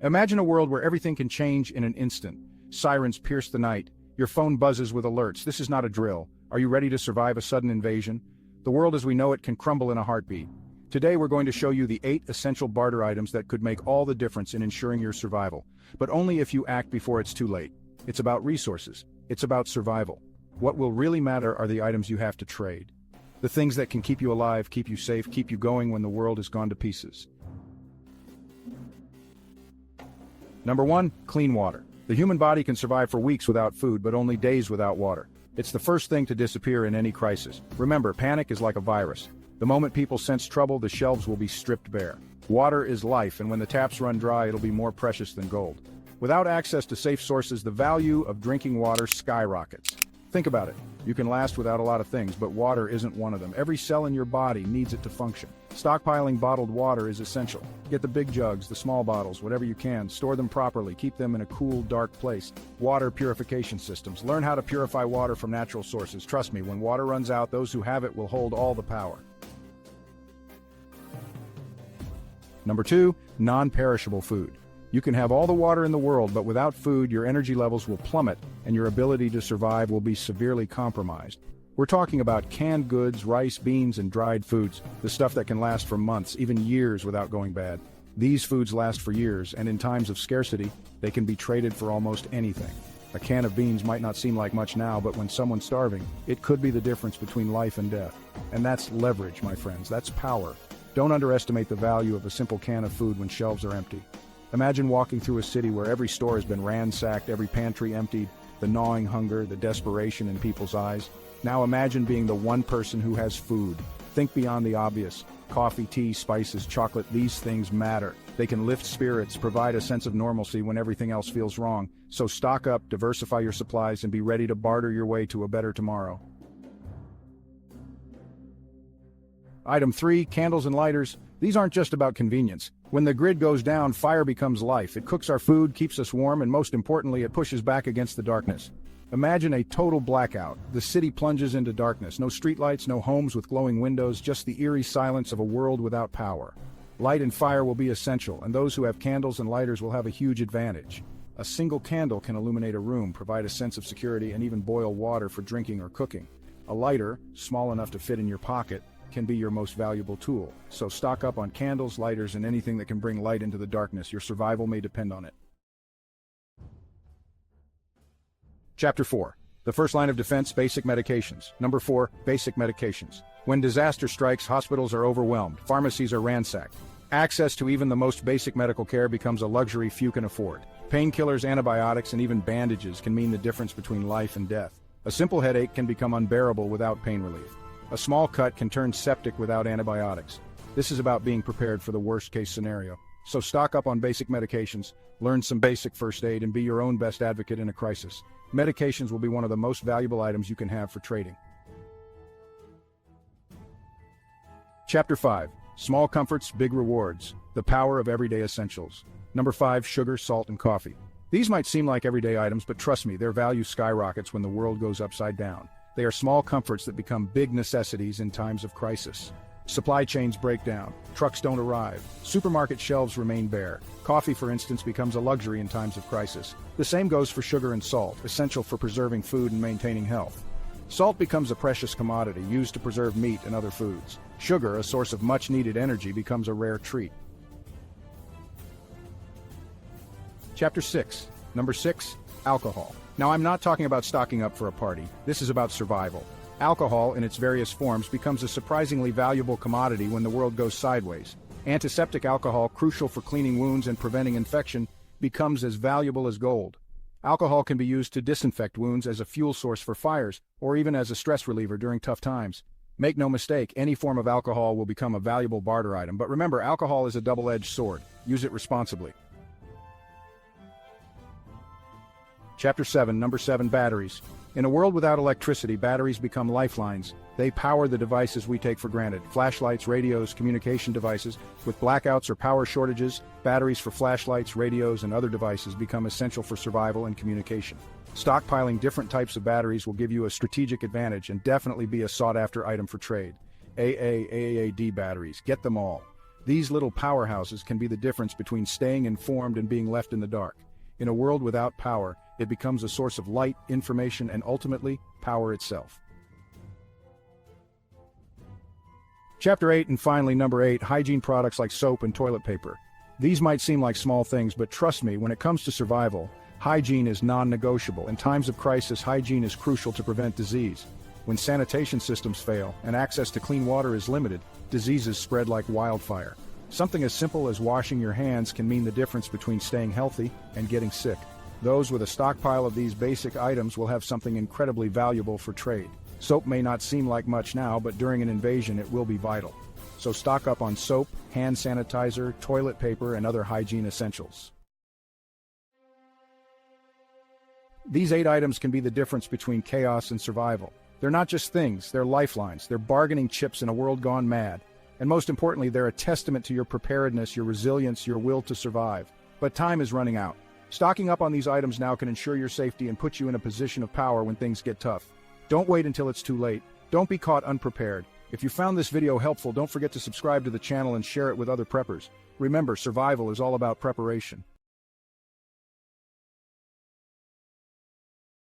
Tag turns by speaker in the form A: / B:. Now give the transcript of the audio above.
A: Imagine a world where everything can change in an instant. Sirens pierce the night. Your phone buzzes with alerts. This is not a drill. Are you ready to survive a sudden invasion? The world as we know it can crumble in a heartbeat. Today we're going to show you the 8 essential barter items that could make all the difference in ensuring your survival. But only if you act before it's too late. It's about resources. It's about survival. What will really matter are the items you have to trade. The things that can keep you alive, keep you safe, keep you going when the world has gone to pieces. Number 1, clean water. The human body can survive for weeks without food, but only days without water. It's the first thing to disappear in any crisis. Remember, panic is like a virus. The moment people sense trouble, the shelves will be stripped bare. Water is life, and when the taps run dry, it'll be more precious than gold. Without access to safe sources, the value of drinking water skyrockets. Think about it. You can last without a lot of things, but water isn't one of them. Every cell in your body needs it to function. Stockpiling bottled water is essential. Get the big jugs, the small bottles, whatever you can. Store them properly. Keep them in a cool, dark place. Water purification systems. Learn how to purify water from natural sources. Trust me, when water runs out, those who have it will hold all the power. Number 2, non-perishable food. You can have all the water in the world, but without food, your energy levels will plummet, and your ability to survive will be severely compromised. We're talking about canned goods, rice, beans, and dried foods, the stuff that can last for months, even years without going bad. These foods last for years, and in times of scarcity, they can be traded for almost anything. A can of beans might not seem like much now, but when someone's starving, it could be the difference between life and death. And that's leverage, my friends. That's power. Don't underestimate the value of a simple can of food when shelves are empty. Imagine walking through a city where every store has been ransacked, every pantry emptied, the gnawing hunger, the desperation in people's eyes. Now imagine being the one person who has food. Think beyond the obvious. Coffee, tea, spices, chocolate, these things matter. They can lift spirits, provide a sense of normalcy when everything else feels wrong. So stock up, diversify your supplies, and be ready to barter your way to a better tomorrow. Item 3, candles and lighters. These aren't just about convenience. When the grid goes down, fire becomes life. It cooks our food, keeps us warm, and most importantly, it pushes back against the darkness. Imagine a total blackout. The city plunges into darkness. No streetlights, no homes with glowing windows, just the eerie silence of a world without power. Light and fire will be essential, and those who have candles and lighters will have a huge advantage. A single candle can illuminate a room, provide a sense of security, and even boil water for drinking or cooking. A lighter, small enough to fit in your pocket, can be your most valuable tool. So stock up on candles, lighters, and anything that can bring light into the darkness. Your survival may depend on it. Chapter 4. The first line of defense, basic medications. Number 4, basic medications. When disaster strikes, hospitals are overwhelmed, pharmacies are ransacked. Access to even the most basic medical care becomes a luxury few can afford. Painkillers, antibiotics, and even bandages can mean the difference between life and death. A simple headache can become unbearable without pain relief. A small cut can turn septic without antibiotics. This is about being prepared for the worst-case scenario. So stock up on basic medications, learn some basic first aid, and be your own best advocate in a crisis. Medications will be one of the most valuable items you can have for trading. Chapter 5. Small comforts, big rewards. The power of everyday essentials. Number 5, sugar, salt, and coffee. These might seem like everyday items, but trust me, their value skyrockets when the world goes upside down. They are small comforts that become big necessities in times of crisis. Supply chains break down, trucks don't arrive, supermarket shelves remain bare. Coffee, for instance, becomes a luxury in times of crisis. The same goes for sugar and salt, essential for preserving food and maintaining health. Salt becomes a precious commodity used to preserve meat and other foods. Sugar, a source of much-needed energy, becomes a rare treat. Chapter 6. Number 6, alcohol. Now, I'm not talking about stocking up for a party. This is about survival. Alcohol, in its various forms, becomes a surprisingly valuable commodity when the world goes sideways. Antiseptic alcohol, crucial for cleaning wounds and preventing infection, becomes as valuable as gold. Alcohol can be used to disinfect wounds, as a fuel source for fires, or even as a stress reliever during tough times. Make no mistake, any form of alcohol will become a valuable barter item, but remember, alcohol is a double-edged sword. Use it responsibly. Chapter 7, Number 7, batteries. In a world without electricity, batteries become lifelines. They power the devices we take for granted. Flashlights, radios, communication devices. With blackouts or power shortages, batteries for flashlights, radios, and other devices become essential for survival and communication. Stockpiling different types of batteries will give you a strategic advantage and definitely be a sought-after item for trade. AAD batteries. Get them all. These little powerhouses can be the difference between staying informed and being left in the dark. In a world without power, it becomes a source of light, information, and ultimately, power itself. Chapter 8 and finally number 8, hygiene products like soap and toilet paper. These might seem like small things, but trust me, when it comes to survival, hygiene is non-negotiable. In times of crisis, hygiene is crucial to prevent disease. When sanitation systems fail and access to clean water is limited, diseases spread like wildfire. Something as simple as washing your hands can mean the difference between staying healthy and getting sick. Those with a stockpile of these basic items will have something incredibly valuable for trade. Soap may not seem like much now, but during an invasion it will be vital. So stock up on soap, hand sanitizer, toilet paper, and other hygiene essentials. These 8 items can be the difference between chaos and survival. They're not just things, they're lifelines, they're bargaining chips in a world gone mad. And most importantly, they're a testament to your preparedness, your resilience, your will to survive. But time is running out. Stocking up on these items now can ensure your safety and put you in a position of power when things get tough. Don't wait until it's too late. Don't be caught unprepared. If you found this video helpful, don't forget to subscribe to the channel and share it with other preppers. Remember, survival is all about preparation.